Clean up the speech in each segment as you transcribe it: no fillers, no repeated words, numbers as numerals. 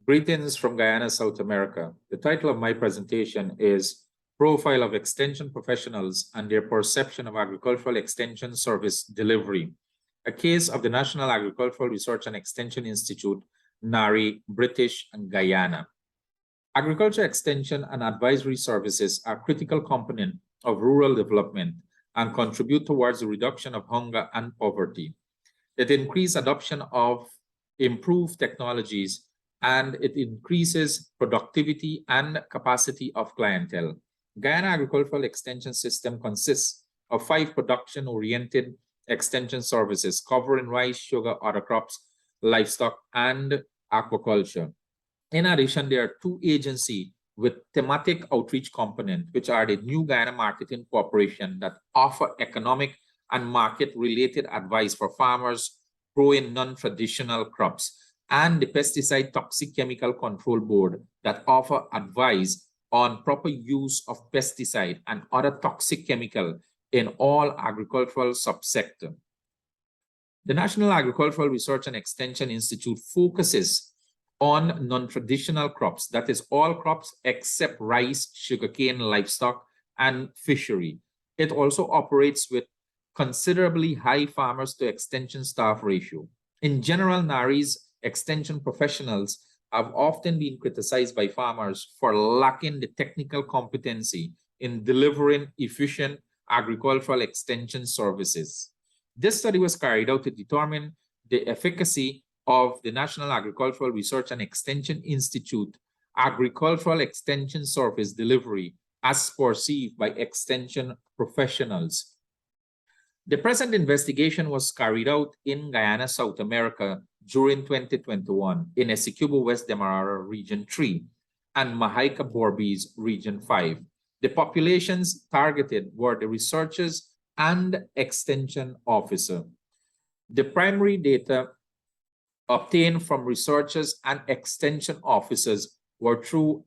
Greetings from Guyana, South America. The title of my presentation is Profile of Extension Professionals and Their Perception of Agricultural Extension Service Delivery, a case of the National Agricultural Research and Extension Institute, NAREI, British and Guyana. Agriculture extension and advisory services are a critical component of rural development and contribute towards the reduction of hunger and poverty. It increases adoption of improved technologies and it increases productivity and capacity of clientele. Guyana Agricultural Extension System consists of 5 production-oriented extension services covering rice, sugar, other crops, livestock, and aquaculture. In addition, there are 2 agencies with thematic outreach component, which are the New Guyana Marketing Corporation that offer economic and market-related advice for farmers growing non-traditional crops, and the Pesticide Toxic Chemical Control Board that offer advice on proper use of pesticide and other toxic chemical in all agricultural subsector. The National Agricultural Research and Extension Institute focuses on non-traditional crops, that is all crops except rice, sugarcane, livestock, and fishery. It also operates with considerably high farmers to extension staff ratio. In general, NAREI's extension professionals have often been criticized by farmers for lacking the technical competency in delivering efficient agricultural extension services. This study was carried out to determine the efficacy of the National Agricultural Research and Extension Institute agricultural extension service delivery as perceived by extension professionals. The present investigation was carried out in Guyana, South America during 2021 in Essequibo West Demerara Region 3 and Mahaika Borbis Region 5. The populations targeted were the researchers and extension officer. The primary data obtained from researchers and extension officers were through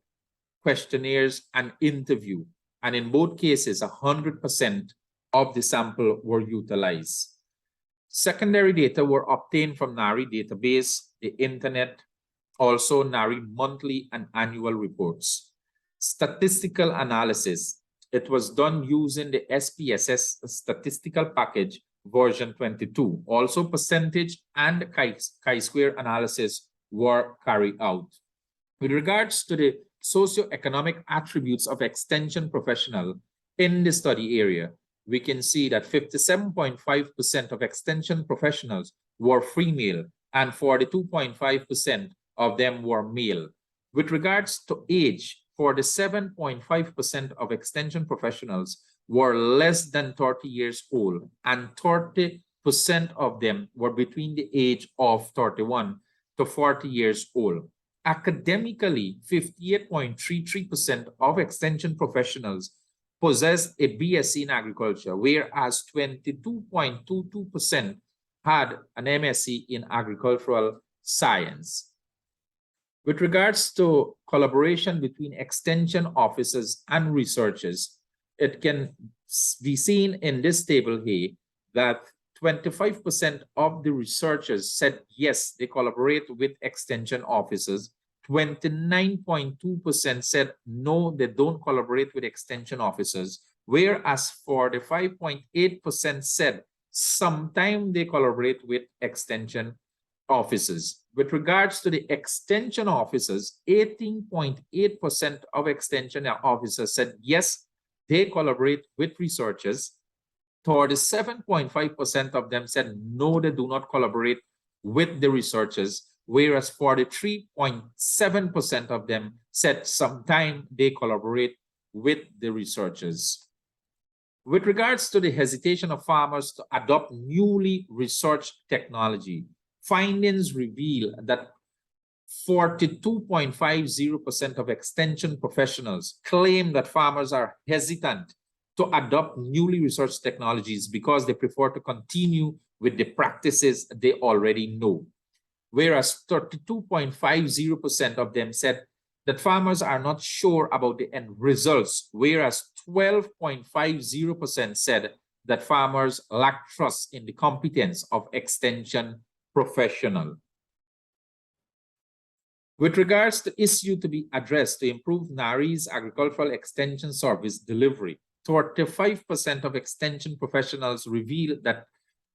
questionnaires and interview, and in both cases, 100% of the sample were utilized. Secondary data were obtained from NAREI database, the internet, also NAREI monthly and annual reports. Statistical analysis, it was done using the SPSS statistical package version 22. Also percentage and chi-square analysis were carried out. With regards to the socioeconomic attributes of extension professional in the study area, we can see that 57.5% of extension professionals were female and 42.5% of them were male. With regards to age, 47.5% of extension professionals were less than 30 years old and 30% of them were between the age of 31 to 40 years old. Academically, 58.33% of extension professionals possessed a BSc in agriculture, whereas 22.22% had an MSc in agricultural science. With regards to collaboration between extension officers and researchers, it can be seen in this table here that 25% of the researchers said yes, they collaborate with extension officers. 29.2% said no, they don't collaborate with extension officers, whereas 45.8% said sometimes they collaborate with extension officers. With regards to the extension officers, 18.8% of extension officers said yes, they collaborate with researchers. 37.5% of them said no, they do not collaborate with the researchers, whereas 43.7% of them said sometime they collaborate with the researchers. With regards to the hesitation of farmers to adopt newly researched technology, findings reveal that 42.50% of extension professionals claim that farmers are hesitant to adopt newly researched technologies because they prefer to continue with the practices they already know. Whereas 32.50% of them said that farmers are not sure about the end results, whereas 12.50% said that farmers lack trust in the competence of extension professional. With regards to issue to be addressed to improve NAREI's agricultural extension service delivery, 45% of extension professionals revealed that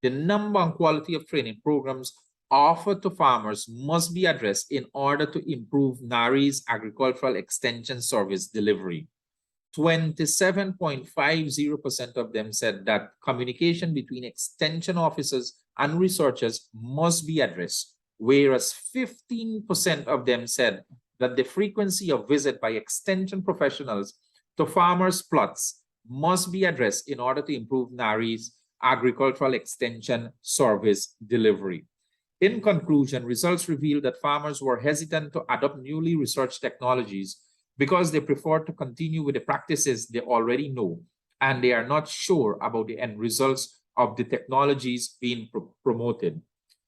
the number and quality of training programs offered to farmers must be addressed in order to improve NAREI's agricultural extension service delivery. 27.50% of them said that communication between extension officers and researchers must be addressed, whereas 15% of them said that the frequency of visit by extension professionals to farmers' plots must be addressed in order to improve NAREI's agricultural extension service delivery. In conclusion, results revealed that farmers were hesitant to adopt newly researched technologies because they prefer to continue with the practices they already know, and they are not sure about the end results of the technologies being promoted.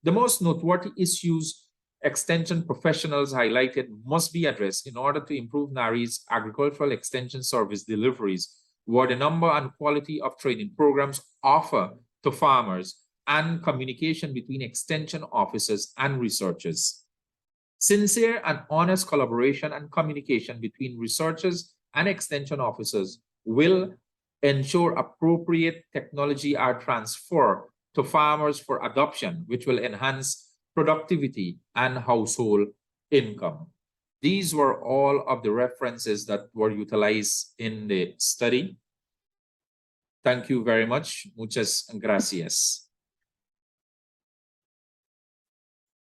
The most noteworthy issues extension professionals highlighted must be addressed in order to improve NAREI's agricultural extension service deliveries were the number and quality of training programs offered to farmers and communication between extension officers and researchers. Sincere and honest collaboration and communication between researchers and extension officers will ensure appropriate technology are transferred to farmers for adoption, which will enhance productivity and household income. These were all of the references that were utilized in the study. Thank you very much. Muchas gracias.